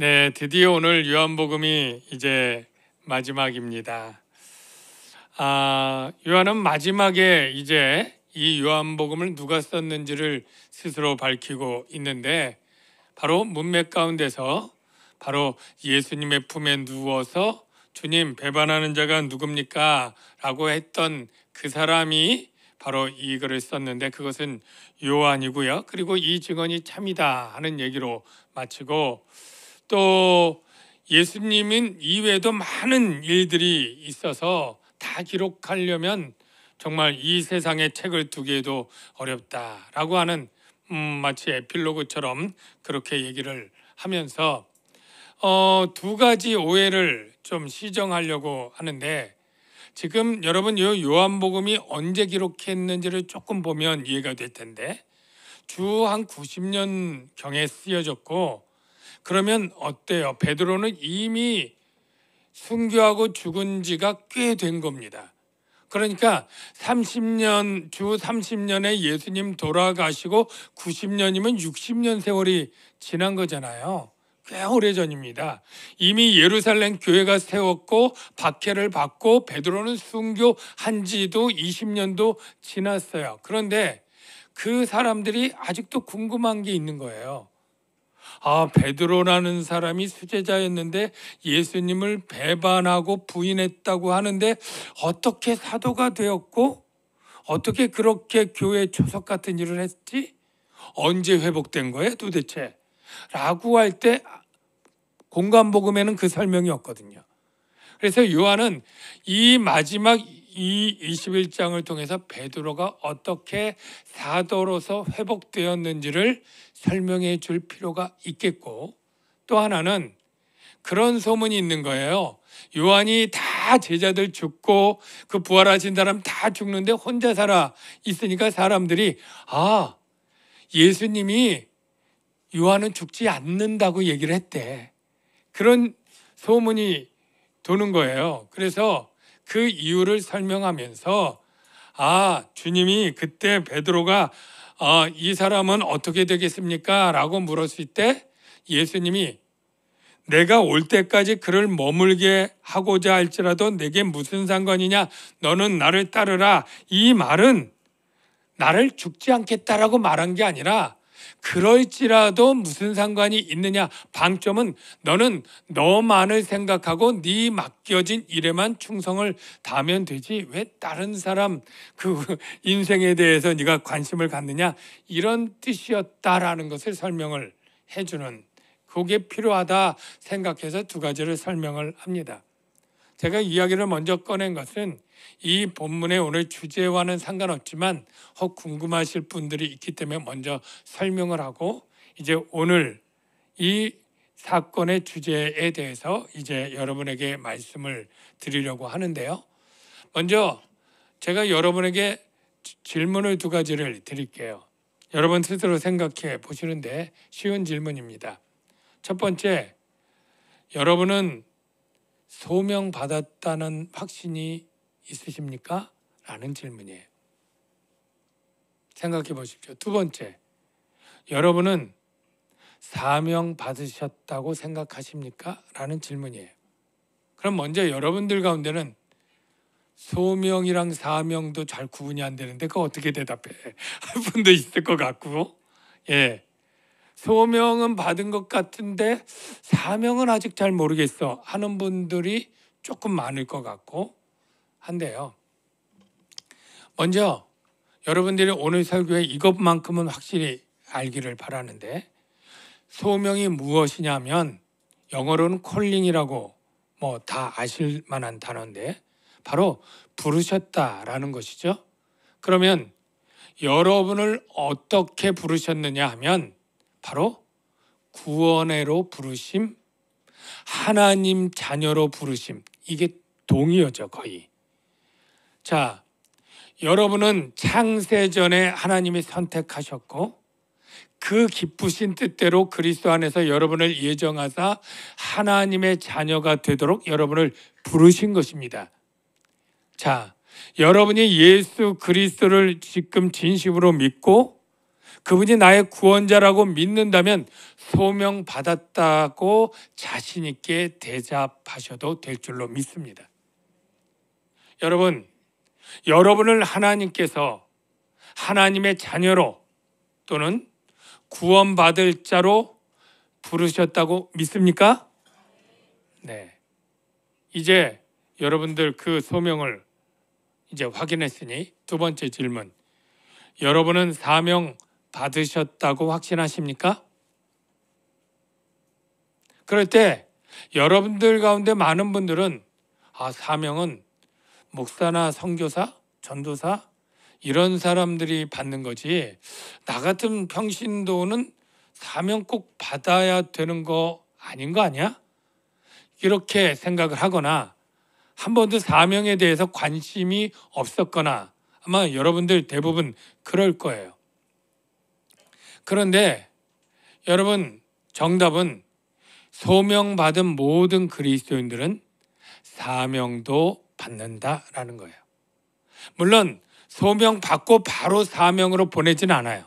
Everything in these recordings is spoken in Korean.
네, 드디어 오늘 요한복음이 이제 마지막입니다. 요한은 마지막에 이제 이 요한복음을 누가 썼는지를 스스로 밝히고 있는데, 바로 문맥 가운데서 바로 예수님의 품에 누워서 주님, 배반하는 자가 누굽니까? 라고 했던 그 사람이 바로 이 글을 썼는데, 그것은 요한이고요. 그리고 이 증언이 참이다 하는 얘기로 마치고, 또 예수님은 이외에도 많은 일들이 있어서 다 기록하려면 정말 이 세상에 책을 두기에도 어렵다라고 하는 마치 에필로그처럼 그렇게 얘기를 하면서 두 가지 오해를 좀 시정하려고 하는데, 지금 여러분 요 요한복음이 언제 기록했는지를 조금 보면 이해가 될 텐데, 주 한 90년 경에 쓰여졌고, 그러면 어때요? 베드로는 이미 순교하고 죽은 지가 꽤 된 겁니다. 그러니까 30년, 주 30년에 예수님 돌아가시고 90년이면 60년 세월이 지난 거잖아요. 꽤 오래전입니다. 이미 예루살렘 교회가 세웠고 박해를 받고 베드로는 순교한 지도 20년도 지났어요. 그런데 그 사람들이 아직도 궁금한 게 있는 거예요. 베드로라는 사람이 수제자였는데 예수님을 배반하고 부인했다고 하는데 어떻게 사도가 되었고 어떻게 그렇게 교회 초석 같은 일을 했지? 언제 회복된 거예요 도대체? 라고 할 때 공관복음에는 그 설명이 없거든요. 그래서 요한은 이 마지막 이 21장을 통해서 베드로가 어떻게 사도로서 회복되었는지를 설명해 줄 필요가 있겠고, 또 하나는 그런 소문이 있는 거예요. 요한이 다 제자들 죽고 그 부활하신 사람 다 죽는데 혼자 살아 있으니까 사람들이 예수님이 요한은 죽지 않는다고 얘기를 했대. 그런 소문이 도는 거예요. 그래서 그 이유를 설명하면서 주님이 그때 베드로가 이 사람은 어떻게 되겠습니까? 라고 물었을 때 예수님이 내가 올 때까지 그를 머물게 하고자 할지라도 내게 무슨 상관이냐? 너는 나를 따르라. 이 말은 나를 죽지 않겠다라고 말한 게 아니라 그럴지라도 무슨 상관이 있느냐? 방점은 너는 너만을 생각하고 네 맡겨진 일에만 충성을 다하면 되지 왜 다른 사람 그 인생에 대해서 네가 관심을 갖느냐? 이런 뜻이었다라는 것을 설명을 해주는, 그게 필요하다 생각해서 두 가지를 설명을 합니다. 제가 이야기를 먼저 꺼낸 것은 이 본문의 오늘 주제와는 상관없지만 혹 궁금하실 분들이 있기 때문에 먼저 설명을 하고 이제 오늘 이 사건의 주제에 대해서 이제 여러분에게 말씀을 드리려고 하는데요. 먼저 제가 여러분에게 질문을 두 가지를 드릴게요. 여러분 스스로 생각해 보시는데 쉬운 질문입니다. 첫 번째, 여러분은 소명받았다는 확신이 있으십니까? 라는 질문이에요. 생각해 보십시오. 두 번째, 여러분은 사명 받으셨다고 생각하십니까? 라는 질문이에요. 그럼 먼저 여러분들 가운데는 소명이랑 사명도 잘 구분이 안 되는데 그거 어떻게 대답해? 한 분도 있을 것 같고, 소명은 받은 것 같은데 사명은 아직 잘 모르겠어 하는 분들이 조금 많을 것 같고 한데요. 먼저 여러분들이 오늘 설교에 이것만큼은 확실히 알기를 바라는데, 소명이 무엇이냐면 영어로는 콜링이라고 다 아실 만한 단어인데 바로 부르셨다라는 것이죠. 그러면 여러분을 어떻게 부르셨느냐 하면 바로 구원해로 부르심, 하나님 자녀로 부르심, 이게 동의어죠 거의. 자, 여러분은 창세전에 하나님이 선택하셨고 그 기쁘신 뜻대로 그리스도 안에서 여러분을 예정하사 하나님의 자녀가 되도록 여러분을 부르신 것입니다. 자, 여러분이 예수 그리스도를 지금 진심으로 믿고 그분이 나의 구원자라고 믿는다면 소명 받았다고 자신 있게 대답하셔도 될 줄로 믿습니다. 여러분, 여러분을 하나님께서 하나님의 자녀로 또는 구원받을 자로 부르셨다고 믿습니까? 네. 이제 여러분들 그 소명을 이제 확인했으니 두 번째 질문. 여러분은 사명 받으셨다고 확신하십니까? 그럴 때 여러분들 가운데 많은 분들은 사명은 목사나 선교사, 전도사 이런 사람들이 받는 거지 나 같은 평신도는 사명 꼭 받아야 되는 거 아닌 거 아니야? 이렇게 생각을 하거나 한 번도 사명에 대해서 관심이 없었거나 아마 여러분들 대부분 그럴 거예요. 그런데 여러분, 정답은 소명받은 모든 그리스도인들은 사명도 받는다라는 거예요. 물론 소명받고 바로 사명으로 보내진 않아요.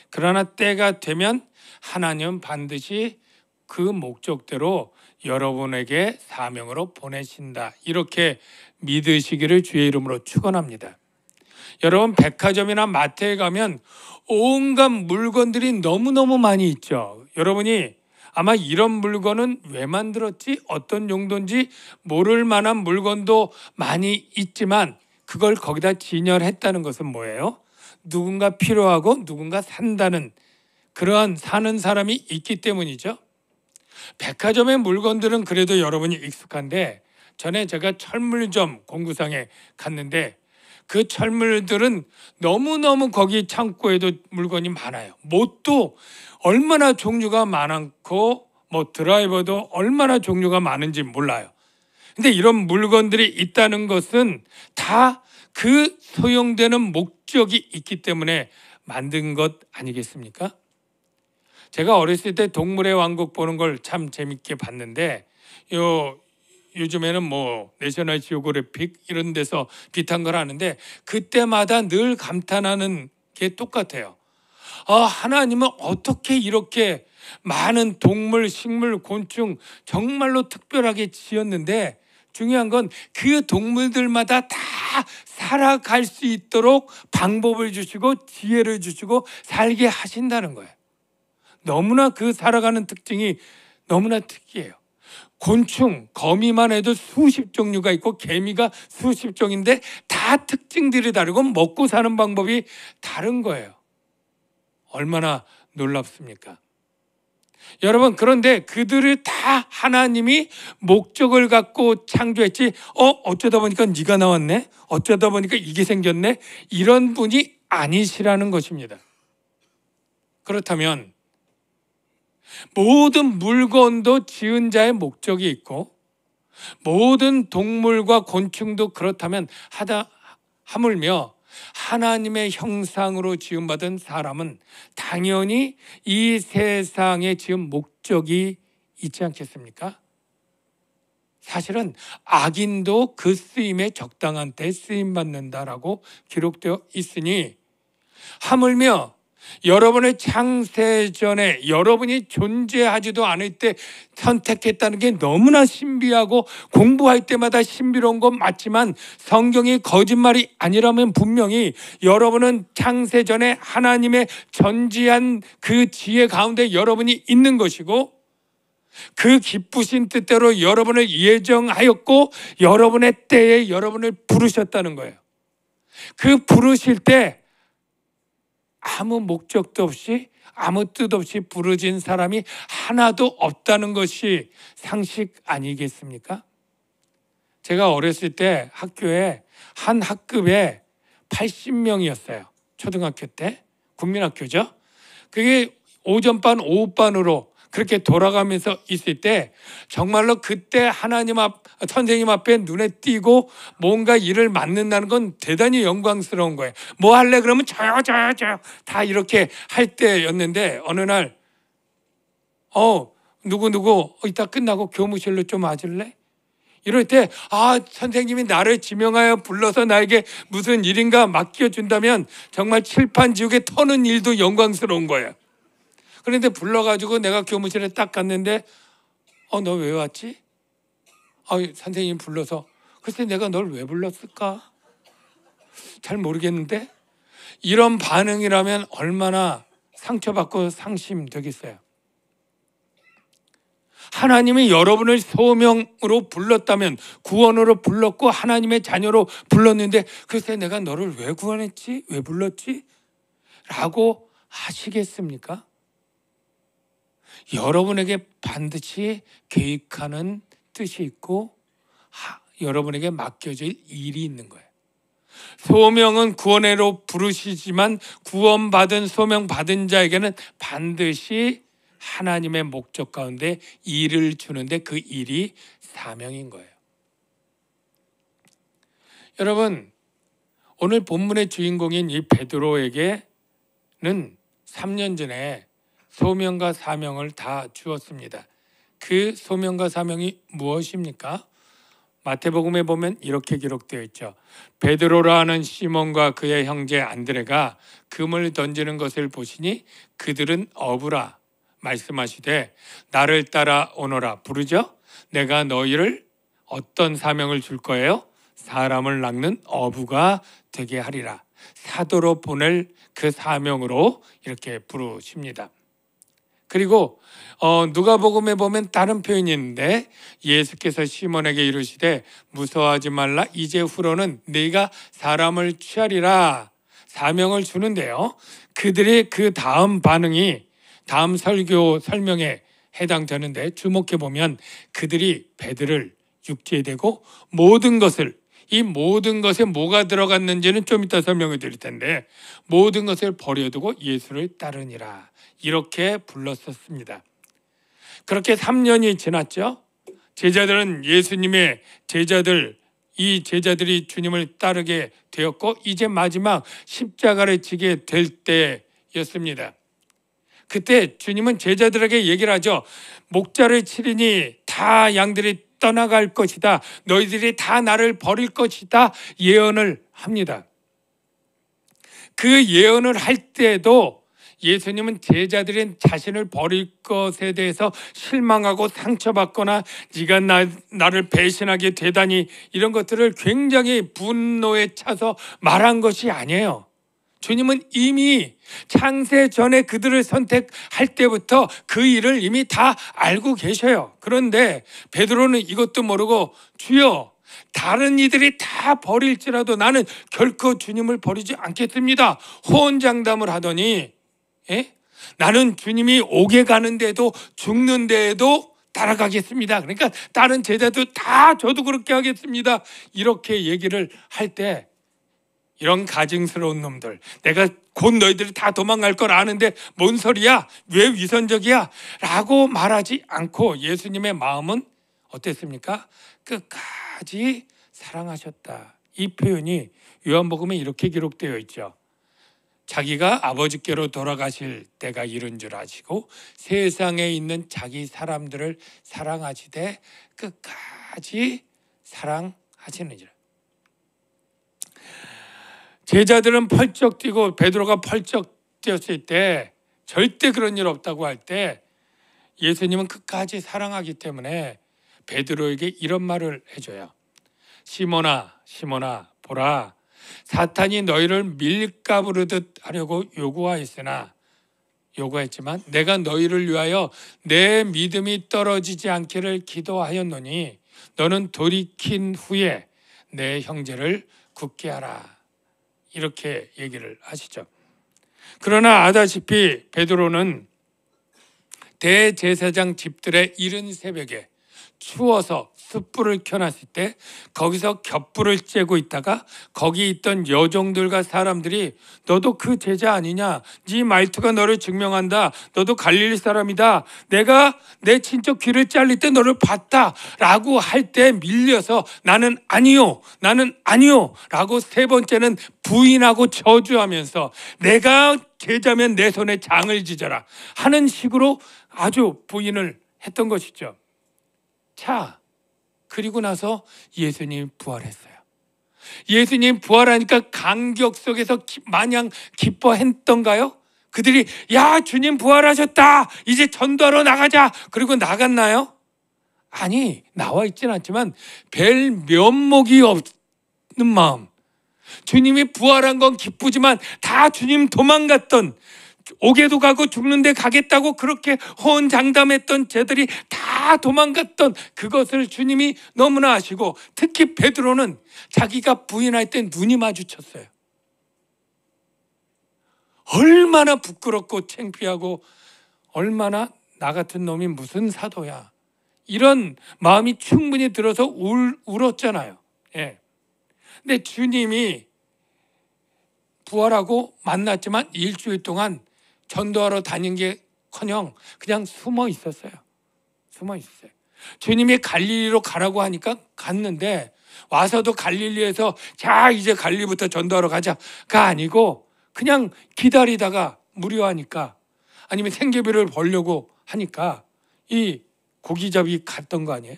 그러나 때가 되면 하나님은 반드시 그 목적대로 여러분에게 사명으로 보내신다. 이렇게 믿으시기를 주의 이름으로 축원합니다. 여러분, 백화점이나 마트에 가면 온갖 물건들이 너무너무 많이 있죠. 여러분이 아마 이런 물건은 왜 만들었지? 어떤 용도인지 모를 만한 물건도 많이 있지만 그걸 거기다 진열했다는 것은 뭐예요? 누군가 필요하고 누군가 산다는 그러한 사는 사람이 있기 때문이죠. 백화점의 물건들은 그래도 여러분이 익숙한데 전에 제가 철물점 공구상에 갔는데 그 철물들은 너무너무 거기 창고에도 물건이 많아요. 못도 얼마나 종류가 많고 드라이버도 얼마나 종류가 많은지 몰라요. 근데 이런 물건들이 있다는 것은 다 그 소용되는 목적이 있기 때문에 만든 것 아니겠습니까? 제가 어렸을 때 동물의 왕국 보는 걸 참 재밌게 봤는데 요즘에는 내셔널 지오그래픽 이런 데서 비슷한 걸 하는데 그때마다 늘 감탄하는 게 똑같아요. 하나님은 어떻게 이렇게 많은 동물, 식물, 곤충 정말로 특별하게 지었는데 중요한 건 그 동물들마다 다 살아갈 수 있도록 방법을 주시고 지혜를 주시고 살게 하신다는 거예요. 너무나 그 살아가는 특징이 너무나 특이해요. 곤충, 거미만 해도 수십 종류가 있고 개미가 수십 종인데 다 특징들이 다르고 먹고 사는 방법이 다른 거예요. 얼마나 놀랍습니까? 여러분, 그런데 그들을 다 하나님이 목적을 갖고 창조했지 어쩌다 보니까 네가 나왔네? 어쩌다 보니까 이게 생겼네? 이런 분이 아니시라는 것입니다. 그렇다면 모든 물건도 지은 자의 목적이 있고 모든 동물과 곤충도 그렇다면 하물며 하나님의 형상으로 지음받은 사람은 당연히 이 세상에 지은 목적이 있지 않겠습니까? 사실은 악인도 그 쓰임에 적당한 때 쓰임받는다라고 기록되어 있으니 하물며 여러분의 창세전에 여러분이 존재하지도 않을 때 선택했다는 게 너무나 신비하고 공부할 때마다 신비로운 건 맞지만 성경이 거짓말이 아니라면 분명히 여러분은 창세전에 하나님의 전지한 그 지혜 가운데 여러분이 있는 것이고 그 기쁘신 뜻대로 여러분을 예정하였고 여러분의 때에 여러분을 부르셨다는 거예요. 그 부르실 때 아무 목적도 없이 아무 뜻 없이 부르진 사람이 하나도 없다는 것이 상식 아니겠습니까? 제가 어렸을 때 학교에 한 학급에 80명이었어요. 초등학교 때 국민학교죠. 그게 오전반 오후반으로 그렇게 돌아가면서 있을 때 정말로 그때 하나님 선생님 앞에 눈에 띄고 뭔가 일을 맡는다는 건 대단히 영광스러운 거예요. 뭐 할래? 그러면 저요 다 이렇게 할 때였는데 어느 날 누구 이따 끝나고 교무실로 좀 와줄래? 이럴 때 선생님이 나를 지명하여 불러서 나에게 무슨 일인가 맡겨준다면 정말 칠판지옥에 터는 일도 영광스러운 거예요. 그런데 불러가지고 내가 교무실에 딱 갔는데 너 왜 왔지? 선생님 불러서. 글쎄 내가 널 왜 불렀을까? 잘 모르겠는데. 이런 반응이라면 얼마나 상처받고 상심되겠어요. 하나님이 여러분을 소명으로 불렀다면, 구원으로 불렀고 하나님의 자녀로 불렀는데 글쎄 내가 너를 왜 구원했지? 왜 불렀지? 라고 하시겠습니까? 여러분에게 반드시 계획하는 뜻이 있고 여러분에게 맡겨질 일이 있는 거예요. 소명은 구원으로 부르시지만 구원받은 소명받은 자에게는 반드시 하나님의 목적 가운데 일을 주는데 그 일이 사명인 거예요. 여러분, 오늘 본문의 주인공인 이 베드로에게는 3년 전에 소명과 사명을 다 주었습니다. 그 소명과 사명이 무엇입니까? 마태복음에 보면 이렇게 기록되어 있죠. 베드로라 하는 시몬과 그의 형제 안드레가 금을 던지는 것을 보시니 그들은 어부라 말씀하시되 나를 따라 오너라 부르죠. 내가 너희를 어떤 사명을 줄 거예요? 사람을 낚는 어부가 되게 하리라. 사도로 보낼 그 사명으로 이렇게 부르십니다. 그리고 누가복음에 보면 다른 표현이 있는데 예수께서 시몬에게 이르시되 무서워하지 말라. 이제 후로는 네가 사람을 취하리라 사명을 주는데요. 그들의 그 다음 반응이 다음 설교 설명에 해당되는데 주목해 보면 그들이 베드로를 육지에대고 모든 것을, 이 모든 것에 뭐가 들어갔는지는 좀 이따 설명해 드릴 텐데 모든 것을 버려두고 예수를 따르니라 이렇게 불렀었습니다. 그렇게 3년이 지났죠. 제자들은 예수님의 제자들, 이 제자들이 주님을 따르게 되었고 이제 마지막 십자가를 지게 될 때였습니다. 그때 주님은 제자들에게 얘기를 하죠. 목자를 치리니 다 양들이 떠나갈 것이다. 너희들이 다 나를 버릴 것이다. 예언을 합니다. 그 예언을 할 때도 예수님은 제자들인 자신을 버릴 것에 대해서 실망하고 상처받거나 네가 나를 배신하게 되다니 이런 것들을 굉장히 분노에 차서 말한 것이 아니에요. 주님은 이미 창세 전에 그들을 선택할 때부터 그 일을 이미 다 알고 계셔요. 그런데 베드로는 이것도 모르고 주여 다른 이들이 다 버릴지라도 나는 결코 주님을 버리지 않겠습니다. 호언장담을 하더니 나는 주님이 오게 가는데도 죽는 데에도 따라가겠습니다. 그러니까 다른 제자도 다 저도 그렇게 하겠습니다. 이렇게 얘기를 할 때 이런 가증스러운 놈들, 내가 곧 너희들이 다 도망갈 걸 아는데 뭔 소리야? 왜 위선적이야? 라고 말하지 않고 예수님의 마음은 어땠습니까? 끝까지 사랑하셨다. 이 표현이 요한복음에 이렇게 기록되어 있죠. 자기가 아버지께로 돌아가실 때가 이른 줄 아시고 세상에 있는 자기 사람들을 사랑하시되 끝까지 사랑하시느니라. 제자들은 펄쩍 뛰고 베드로가 펄쩍 뛰었을 때 절대 그런 일 없다고 할 때 예수님은 끝까지 사랑하기 때문에 베드로에게 이런 말을 해줘요. 시몬아 시몬아 보라 사탄이 너희를 밀가부르듯 하려고 요구했지만 내가 너희를 위하여 내 믿음이 떨어지지 않기를 기도하였노니 너는 돌이킨 후에 내 형제를 굳게 하라. 이렇게 얘기를 하시죠. 그러나 아다시피 베드로는 대제사장 집들의 이른 새벽에 추워서 숯불을 켜놨을 때 거기서 겹불을 쬐고 있다가 거기 있던 여종들과 사람들이 너도 그 제자 아니냐? 네 말투가 너를 증명한다. 너도 갈릴리 사람이다. 내가 내 친척 귀를 잘릴 때 너를 봤다 라고 할 때 밀려서 나는 아니요 라고 세 번째는 부인하고 저주하면서 내가 제자면 내 손에 장을 지져라 하는 식으로 아주 부인을 했던 것이죠. 자, 그리고 나서 예수님이 부활했어요. 예수님 부활하니까 감격 속에서 마냥 기뻐했던가요? 그들이 야 주님 부활하셨다, 이제 전도하러 나가자, 그리고 나갔나요? 아니, 나와 있지는 않지만 별 면목이 없는 마음. 주님이 부활한 건 기쁘지만 다 주님 도망갔던, 옥에도 가고 죽는데 가겠다고 그렇게 호언장담했던 쟤들이 다 도망갔던 그것을 주님이 너무나 아시고, 특히 베드로는 자기가 부인할 때 눈이 마주쳤어요. 얼마나 부끄럽고 창피하고, 얼마나 나 같은 놈이 무슨 사도야, 이런 마음이 충분히 들어서 울었잖아요. 예. 근데 주님이 부활하고 만났지만 일주일 동안 전도하러 다닌 게커녕 그냥 숨어 있었어요. 주님이 갈릴리로 가라고 하니까 갔는데, 와서도 갈릴리에서 자 이제 갈릴리부터 전도하러 가자가 아니고 그냥 기다리다가 무료하니까, 아니면 생계비를 벌려고 하니까 이 고기잡이 갔던 거 아니에요?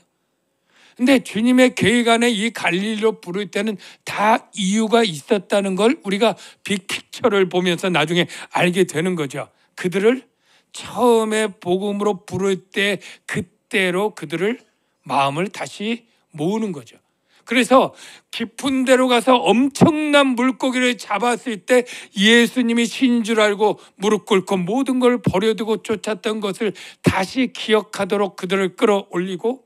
근데 주님의 계획 안에 이 갈릴리로 부를 때는 다 이유가 있었다는 걸 우리가 빅픽처를 보면서 나중에 알게 되는 거죠. 그들을 처음에 복음으로 부를 때 그때로 그들을 마음을 다시 모으는 거죠. 그래서 깊은 데로 가서 엄청난 물고기를 잡았을 때 예수님이 신 줄 알고 무릎 꿇고 모든 걸 버려두고 쫓았던 것을 다시 기억하도록 그들을 끌어올리고,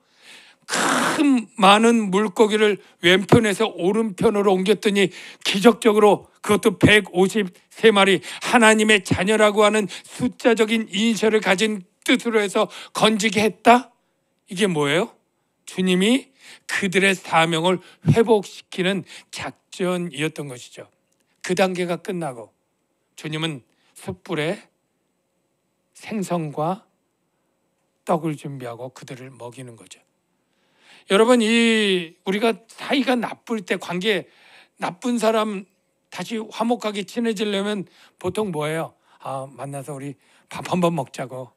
큰 많은 물고기를 왼편에서 오른편으로 옮겼더니 기적적으로 그것도 153마리 하나님의 자녀라고 하는 숫자적인 인셔를 가진 뜻으로 해서 건지게 했다? 이게 뭐예요? 주님이 그들의 사명을 회복시키는 작전이었던 것이죠. 그 단계가 끝나고 주님은 숯불에 생선과 떡을 준비하고 그들을 먹이는 거죠. 여러분, 우리가 사이가 나쁠 때, 관계 나쁜 사람 다시 화목하게 친해지려면 보통 뭐예요? 만나서 우리 밥 한번 먹자고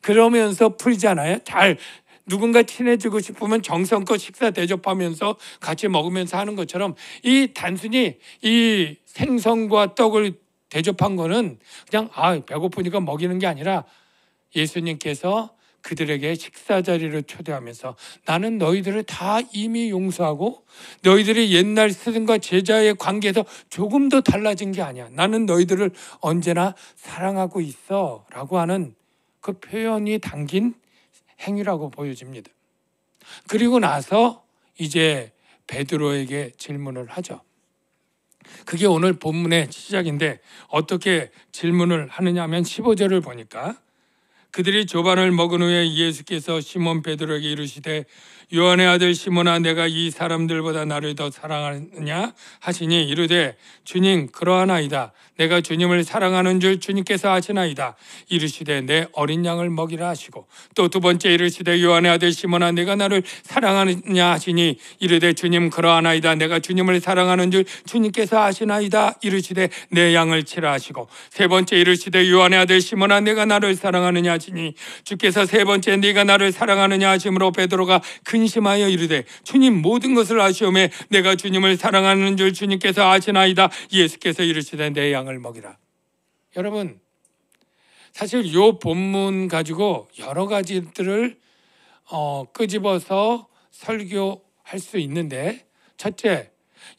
그러면서 풀잖아요. 잘 누군가 친해지고 싶으면 정성껏 식사 대접하면서 같이 먹으면서 하는 것처럼, 이 단순히 이 생선과 떡을 대접한 거는 그냥 배고프니까 먹이는 게 아니라, 예수님께서 그들에게 식사 자리를 초대하면서 나는 너희들을 다 이미 용서하고 너희들이 옛날 스승과 제자의 관계에서 조금 더 달라진 게 아니야. 나는 너희들을 언제나 사랑하고 있어 라고 하는 그 표현이 담긴 행위라고 보여집니다. 그리고 나서 이제 베드로에게 질문을 하죠. 그게 오늘 본문의 시작인데, 어떻게 질문을 하느냐 하면 15절을 보니까, 그들이 조반을 먹은 후에 예수께서 시몬 베드로에게 이르시되 요한의 아들 시몬아, 내가 이 사람들보다 나를 더 사랑하느냐 하시니, 이르되 주님 그러하나이다. 내가 주님을 사랑하는 줄 주님께서 아시나이다. 이르시되 내 어린 양을 먹이라 하시고, 또 두 번째 이르시되 요한의 아들 시몬아, 내가 나를 사랑하느냐 하시니, 이르되 주님 그러하나이다. 내가 주님을 사랑하는 줄 주님께서 아시나이다. 이르시되 내 양을 치라 하시고, 세 번째 이르시되 요한의 아들 시몬아, 내가 나를 사랑하느냐 하시니, 주께서 세 번째 네가 나를 사랑하느냐 하심으로 베드로가 근심하여 이르되 주님 모든 것을 아시오매 내가 주님을 사랑하는 줄 주님께서 아시나이다. 예수께서 이르시되 내 양을 먹이라. 여러분, 사실 이 본문 가지고 여러 가지들을 끄집어서 설교할 수 있는데, 첫째,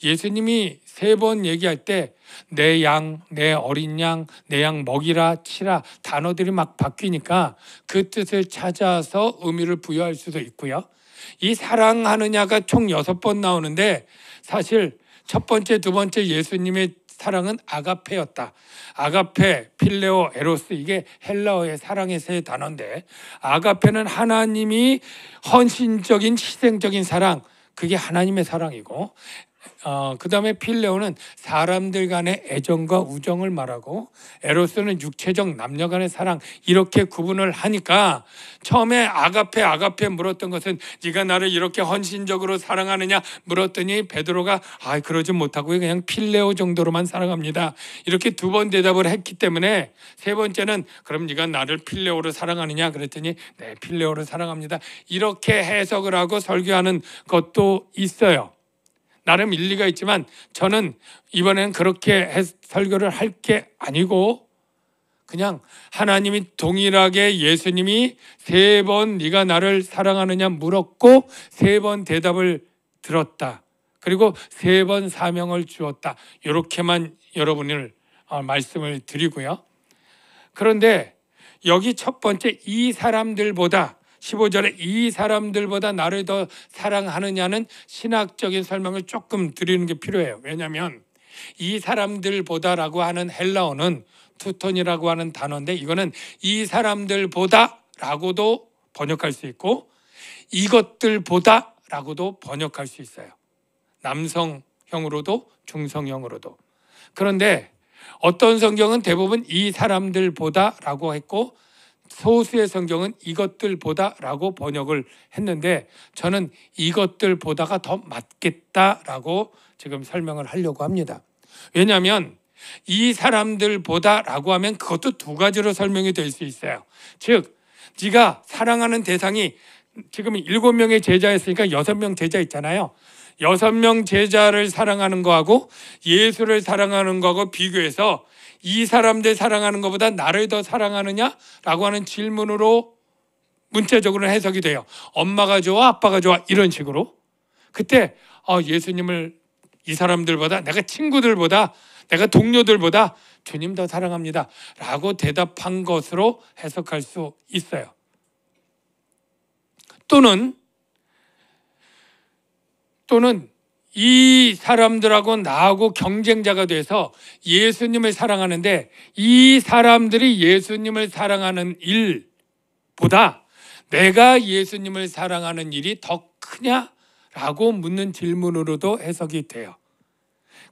예수님이 3번 얘기할 때 내 양, 내 어린 양, 내 양 먹이라, 치라 단어들이 막 바뀌니까 그 뜻을 찾아서 의미를 부여할 수도 있고요. 이 사랑하느냐가 총 6번 나오는데, 사실 첫 번째, 두 번째 예수님의 사랑은 아가페였다. 아가페, 필레오, 에로스, 이게 헬라어의 사랑의 세 단어인데, 아가페는 하나님이 헌신적인 희생적인 사랑, 그게 하나님의 사랑이고, 그다음에 필레오는 사람들 간의 애정과 우정을 말하고, 에로스는 육체적 남녀 간의 사랑, 이렇게 구분을 하니까 처음에 아가페 물었던 것은 네가 나를 이렇게 헌신적으로 사랑하느냐 물었더니 베드로가 그러지 못하고 그냥 필레오 정도로만 사랑합니다, 이렇게 두 번 대답을 했기 때문에 세 번째는 그럼 네가 나를 필레오로 사랑하느냐 그랬더니 네, 필레오로 사랑합니다, 이렇게 해석을 하고 설교하는 것도 있어요. 나름 일리가 있지만 저는 이번엔 그렇게 설교를 할 게 아니고, 그냥 하나님이 동일하게 예수님이 세 번 네가 나를 사랑하느냐 물었고 세 번 대답을 들었다, 그리고 세 번 사명을 주었다, 이렇게만 여러분을 말씀을 드리고요. 그런데 여기 첫 번째 이 사람들보다 15절에 이 사람들보다 나를 더 사랑하느냐는 신학적인 설명을 조금 드리는 게 필요해요. 왜냐하면 이 사람들보다라고 하는 헬라어는 투톤이라고 하는 단어인데, 이거는 이 사람들보다라고도 번역할 수 있고 이것들보다라고도 번역할 수 있어요. 남성형으로도 중성형으로도. 그런데 어떤 성경은 대부분 이 사람들보다라고 했고 소수의 성경은 이것들보다라고 번역을 했는데, 저는 이것들보다가 더 맞겠다라고 지금 설명을 하려고 합니다. 왜냐하면 이 사람들보다라고 하면 그것도 두 가지로 설명이 될 수 있어요. 즉 네가 사랑하는 대상이 지금 7명의 제자였으니까 6명 제자 있잖아요. 6명 제자를 사랑하는 거하고 예수를 사랑하는 거하고 비교해서 이 사람들 사랑하는 것보다 나를 더 사랑하느냐라고 하는 질문으로 문자적으로 해석이 돼요. 엄마가 좋아, 아빠가 좋아, 이런 식으로. 그때 예수님을 이 사람들보다, 내가 친구들보다, 내가 동료들보다 주님 더 사랑합니다 라고 대답한 것으로 해석할 수 있어요. 또는 이 사람들하고 나하고 경쟁자가 돼서 예수님을 사랑하는데 이 사람들이 예수님을 사랑하는 일보다 내가 예수님을 사랑하는 일이 더 크냐라고 묻는 질문으로도 해석이 돼요.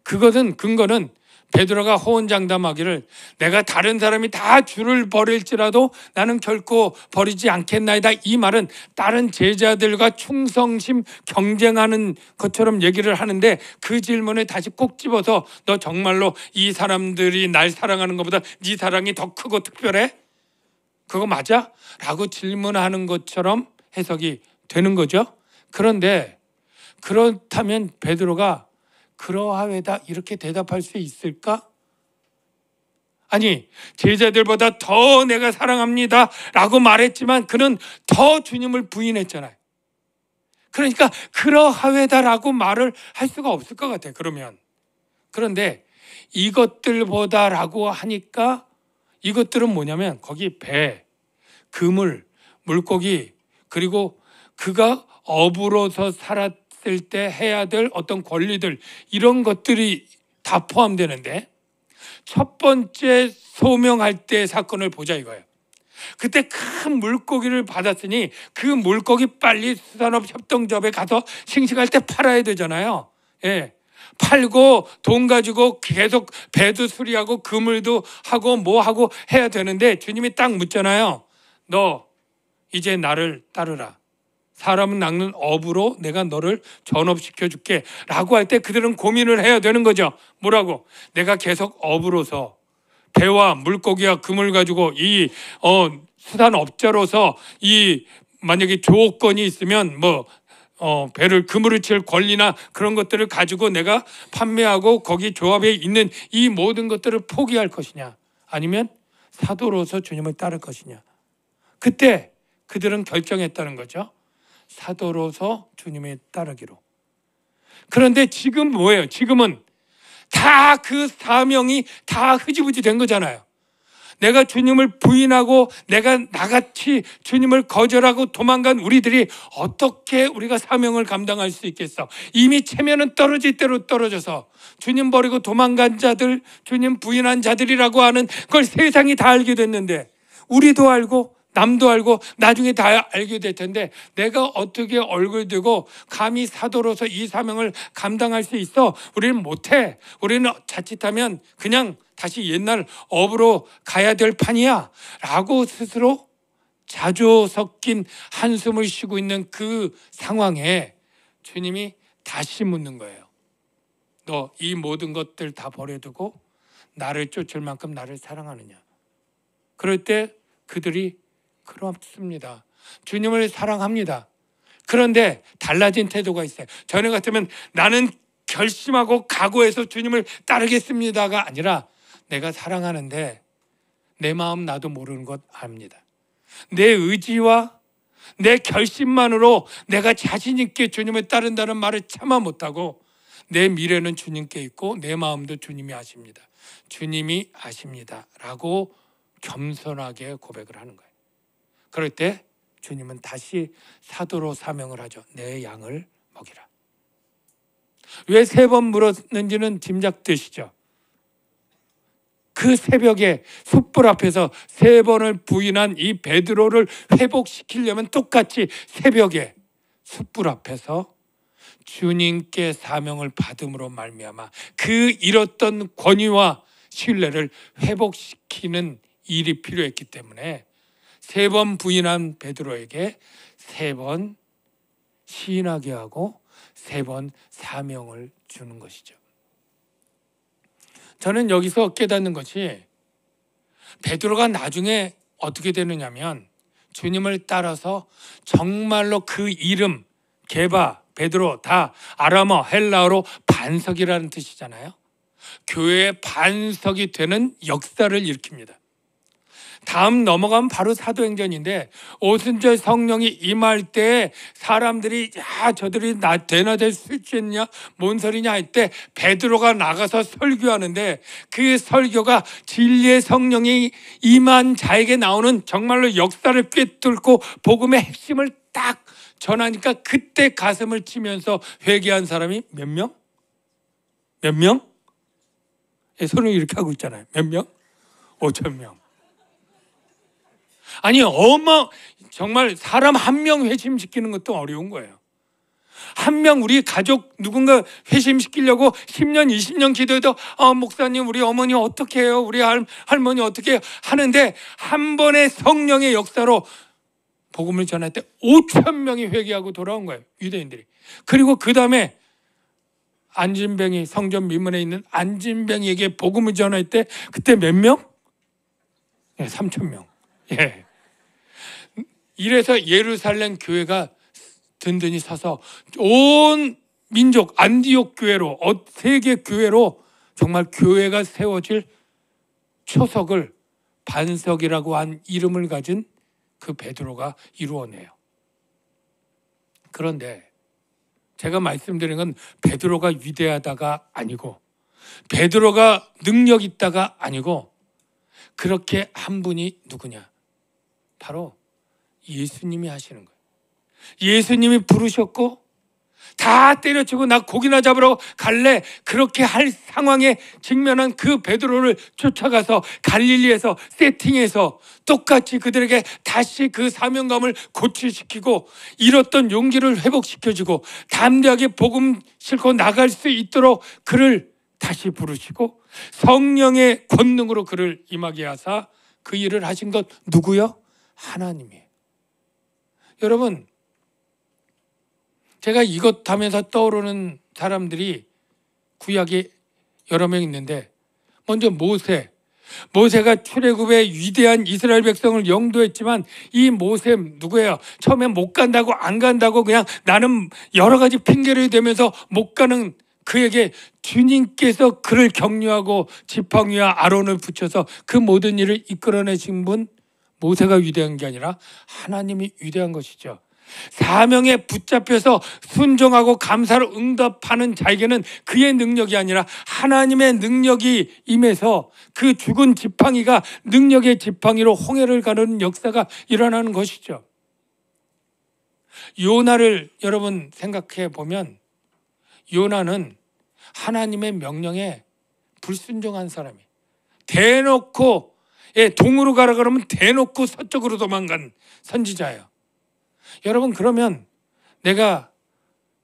근거는 베드로가 호언장담하기를 내가 다른 사람이 다 주를 버릴지라도 나는 결코 버리지 않겠나이다, 이 말은 다른 제자들과 충성심 경쟁하는 것처럼 얘기를 하는데, 그 질문을 다시 꼭 집어서 너 정말로 이 사람들이 날 사랑하는 것보다 네 사랑이 더 크고 특별해? 그거 맞아? 라고 질문하는 것처럼 해석이 되는 거죠. 그런데 그렇다면 베드로가 그러하외다 이렇게 대답할 수 있을까? 아니, 제자들보다 더 내가 사랑합니다 라고 말했지만 그는 더 주님을 부인했잖아요. 그러니까 그러하외다라고 말을 할 수가 없을 것 같아요, 그러면. 그런데 이것들보다라고 하니까 이것들은 뭐냐면 거기 배, 그물, 물고기, 그리고 그가 어부로서 살았을 때 해야 될 어떤 권리들, 이런 것들이 다 포함되는데, 첫 번째 소명할 때 사건을 보자 이거예요. 그때 큰 물고기를 받았으니 그 물고기 빨리 수산업협동조합에 가서 싱싱할 때 팔아야 되잖아요. 예. 팔고 돈 가지고 계속 배도 수리하고 그물도 하고 뭐 하고 해야 되는데, 주님이 딱 묻잖아요. 너 이제 나를 따르라. 사람은 낚는 어부로 내가 너를 전업시켜 줄게 라고 할 때 그들은 고민을 해야 되는 거죠. 뭐라고? 내가 계속 어부로서 배와 물고기와 금을 가지고 이 수산업자로서 이 만약에 조건이 있으면 배를 그물을 칠 권리나 그런 것들을 가지고 내가 판매하고 거기 조합에 있는 이 모든 것들을 포기할 것이냐, 아니면 사도로서 주님을 따를 것이냐. 그때 그들은 결정했다는 거죠. 사도로서 주님을 따르기로. 그런데 지금 뭐예요? 지금은 다 그 사명이 다 흐지부지 된 거잖아요. 내가 주님을 부인하고 내가 나같이 주님을 거절하고 도망간 우리들이 어떻게 우리가 사명을 감당할 수 있겠어? 이미 체면은 떨어질 대로 떨어져서 주님 버리고 도망간 자들, 주님 부인한 자들이라고 하는 걸 세상이 다 알게 됐는데, 우리도 알고 남도 알고 나중에 다 알게 될 텐데 내가 어떻게 얼굴 들고 감히 사도로서 이 사명을 감당할 수 있어? 우리는 못해. 우리는 자칫하면 그냥 다시 옛날 업으로 가야 될 판이야 라고 스스로 자조 섞인 한숨을 쉬고 있는 그 상황에 주님이 다시 묻는 거예요. 너 이 모든 것들 다 버려두고 나를 쫓을 만큼 나를 사랑하느냐? 그럴 때 그들이 그렇습니다. 주님을 사랑합니다. 그런데 달라진 태도가 있어요. 전에 같으면 나는 결심하고 각오해서 주님을 따르겠습니다가 아니라 내가 사랑하는데 내 마음 나도 모르는 것 압니다. 내 의지와 내 결심만으로 내가 자신 있게 주님을 따른다는 말을 차마 못하고 내 미래는 주님께 있고 내 마음도 주님이 아십니다. 주님이 아십니다 라고 겸손하게 고백을 하는 거예요. 그럴 때 주님은 다시 사도로 사명을 하죠. 내 양을 먹이라. 왜 3번 물었는지는 짐작되시죠? 그 새벽에 숯불 앞에서 3번을 부인한 이 베드로를 회복시키려면 똑같이 새벽에 숯불 앞에서 주님께 사명을 받음으로 말미암아 그 잃었던 권위와 신뢰를 회복시키는 일이 필요했기 때문에 3번 부인한 베드로에게 3번 시인하게 하고 3번 사명을 주는 것이죠. 저는 여기서 깨닫는 것이 베드로가 나중에 어떻게 되느냐면 주님을 따라서 정말로 그 이름 게바, 베드로 다 아람어, 헬라어로 반석이라는 뜻이잖아요. 교회의 반석이 되는 역사를 일으킵니다. 다음 넘어가면 바로 사도행전인데 오순절 성령이 임할 때 사람들이 야 저들이 되나 될 수 있겠냐 뭔 소리냐 할 때 베드로가 나가서 설교하는데 그 설교가 진리의 성령이 임한 자에게 나오는 정말로 역사를 꿰뚫고 복음의 핵심을 딱 전하니까 그때 가슴을 치면서 회개한 사람이 몇 명? 몇 명? 손을 이렇게 하고 있잖아요. 몇 명? 5,000명. 아니 정말 사람 한 명 회심시키는 것도 어려운 거예요. 한 명 우리 가족 누군가 회심시키려고 10년 20년 기도해도 목사님 우리 어머니 어떻게 해요? 우리 할머니 어떻게 해요? 하는데 한 번의 성령의 역사로 복음을 전할 때 5,000명이 회개하고 돌아온 거예요. 유대인들이. 그리고 그 다음에 안진뱅이 성전 민문에 있는 안진뱅이에게 복음을 전할 때 그때 몇 명? 3,000명. 예. 이래서 예루살렘 교회가 든든히 서서 온 민족 안디옥 교회로 세계 교회로 정말 교회가 세워질 초석을 반석이라고 한 이름을 가진 그 베드로가 이루어내요. 그런데 제가 말씀드린 건 베드로가 위대하다가 아니고 베드로가 능력 있다가 아니고 그렇게 한 분이 누구냐? 바로 예수님이 하시는 거예요. 예수님이 부르셨고 다 때려치고 나 고기나 잡으러 갈래 그렇게 할 상황에 직면한 그 베드로를 쫓아가서 갈릴리에서 세팅해서 똑같이 그들에게 다시 그 사명감을 고취시키고 잃었던 용기를 회복시켜주고 담대하게 복음 싣고 나갈 수 있도록 그를 다시 부르시고 성령의 권능으로 그를 임하게 하사 그 일을 하신 것 누구요? 하나님이에요. 여러분 제가 이것 하면서 떠오르는 사람들이 구약에 여러 명 있는데 먼저 모세가 출애굽의 위대한 이스라엘 백성을 영도했지만 이 모세 누구예요? 처음에 못 간다고 안 간다고 그냥 나는 여러 가지 핑계를 대면서 못 가는 그에게 주님께서 그를 격려하고 지팡이와 아론을 붙여서 그 모든 일을 이끌어내신 분 모세가 위대한 게 아니라 하나님이 위대한 것이죠. 사명에 붙잡혀서 순종하고 감사로 응답하는 자에게는 그의 능력이 아니라 하나님의 능력이 임해서 그 죽은 지팡이가 능력의 지팡이로 홍해를 가르는 역사가 일어나는 것이죠. 요나를 여러분 생각해 보면 요나는 하나님의 명령에 불순종한 사람이 대놓고 동으로 가라 그러면 대놓고 서쪽으로 도망간 선지자예요. 여러분, 그러면 내가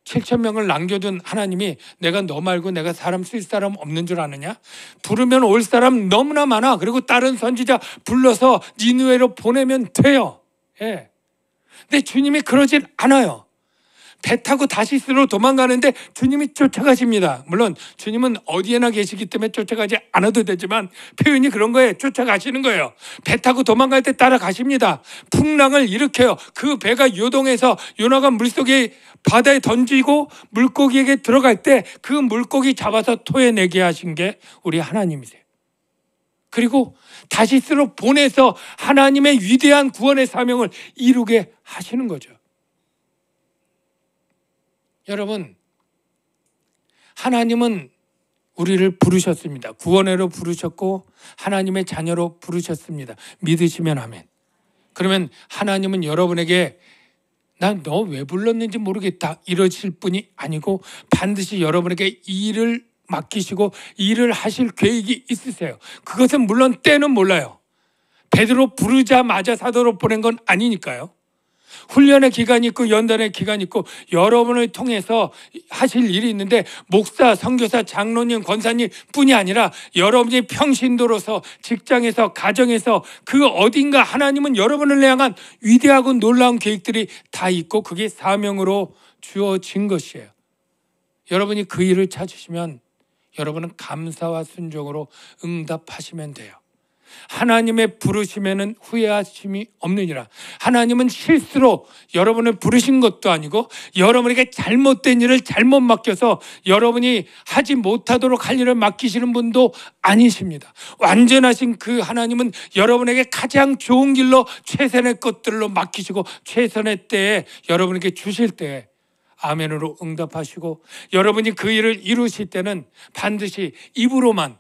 7,000명을 남겨둔 하나님이 내가 너 말고 내가 사람 쓸 사람 없는 줄 아느냐? 부르면 올 사람 너무나 많아. 그리고 다른 선지자 불러서 니느웨로 보내면 돼요. 근데 주님이 그러진 않아요. 배 타고 다시스로 도망가는데 주님이 쫓아가십니다. 물론 주님은 어디에나 계시기 때문에 쫓아가지 않아도 되지만 표현이 그런 거예요. 쫓아가시는 거예요. 배 타고 도망갈 때 따라가십니다. 풍랑을 일으켜요. 그 배가 요동해서 요나가 물속에 바다에 던지고 물고기에게 들어갈 때 그 물고기 잡아서 토해내게 하신 게 우리 하나님이세요. 그리고 다시스로 보내서 하나님의 위대한 구원의 사명을 이루게 하시는 거죠. 여러분, 하나님은 우리를 부르셨습니다. 구원으로 부르셨고 하나님의 자녀로 부르셨습니다. 믿으시면 아멘. 그러면 하나님은 여러분에게 난 너 왜 불렀는지 모르겠다 이러실 분이 아니고 반드시 여러분에게 일을 맡기시고 일을 하실 계획이 있으세요. 그것은 물론 때는 몰라요. 베드로 부르자마자 사도로 보낸 건 아니니까요. 훈련의 기간이 있고 연단의 기간이 있고 여러분을 통해서 하실 일이 있는데 목사, 선교사, 장로님, 권사님 뿐이 아니라 여러분이 평신도로서 직장에서 가정에서 그 어딘가 하나님은 여러분을 향한 위대하고 놀라운 계획들이 다 있고 그게 사명으로 주어진 것이에요. 여러분이 그 일을 찾으시면 여러분은 감사와 순종으로 응답하시면 돼요. 하나님의 부르심에는 후회하심이 없느니라. 하나님은 실수로 여러분을 부르신 것도 아니고 여러분에게 잘못된 일을 잘못 맡겨서 여러분이 하지 못하도록 할 일을 맡기시는 분도 아니십니다. 완전하신 그 하나님은 여러분에게 가장 좋은 길로 최선의 것들로 맡기시고 최선의 때에 여러분에게 주실 때에 아멘으로 응답하시고 여러분이 그 일을 이루실 때는 반드시 입으로만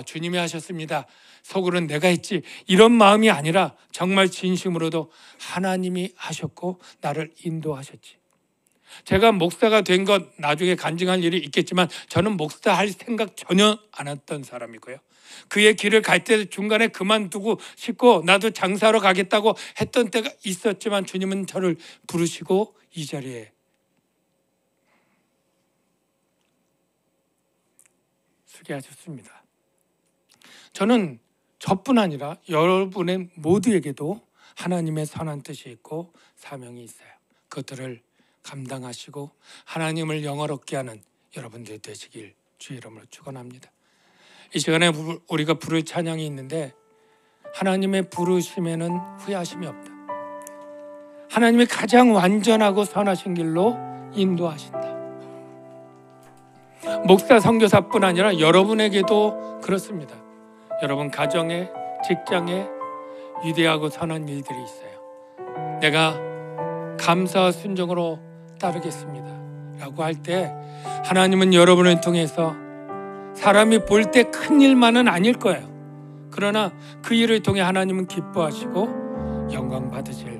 주님이 하셨습니다, 속으로는 내가 했지 이런 마음이 아니라 정말 진심으로도 하나님이 하셨고 나를 인도하셨지. 제가 목사가 된 것 나중에 간증할 일이 있겠지만 저는 목사 할 생각 전혀 안 했던 사람이고요. 그의 길을 갈 때 중간에 그만두고 싶고 나도 장사하러 가겠다고 했던 때가 있었지만 주님은 저를 부르시고 이 자리에 서게 하셨습니다. 저는 저뿐 아니라 여러분의 모두에게도 하나님의 선한 뜻이 있고 사명이 있어요. 그것들을 감당하시고 하나님을 영화롭게 하는 여러분들 되시길 주의 이름으로 축원합니다. 이 시간에 우리가 부를 찬양이 있는데 하나님의 부르심에는 후회하심이 없다. 하나님이 가장 완전하고 선하신 길로 인도하신다. 목사, 선교사뿐 아니라 여러분에게도 그렇습니다. 여러분 가정에, 직장에 위대하고 선한 일들이 있어요. 내가 감사와 순종으로 따르겠습니다 라고 할 때 하나님은 여러분을 통해서 사람이 볼 때 큰 일만은 아닐 거예요. 그러나 그 일을 통해 하나님은 기뻐하시고 영광 받으실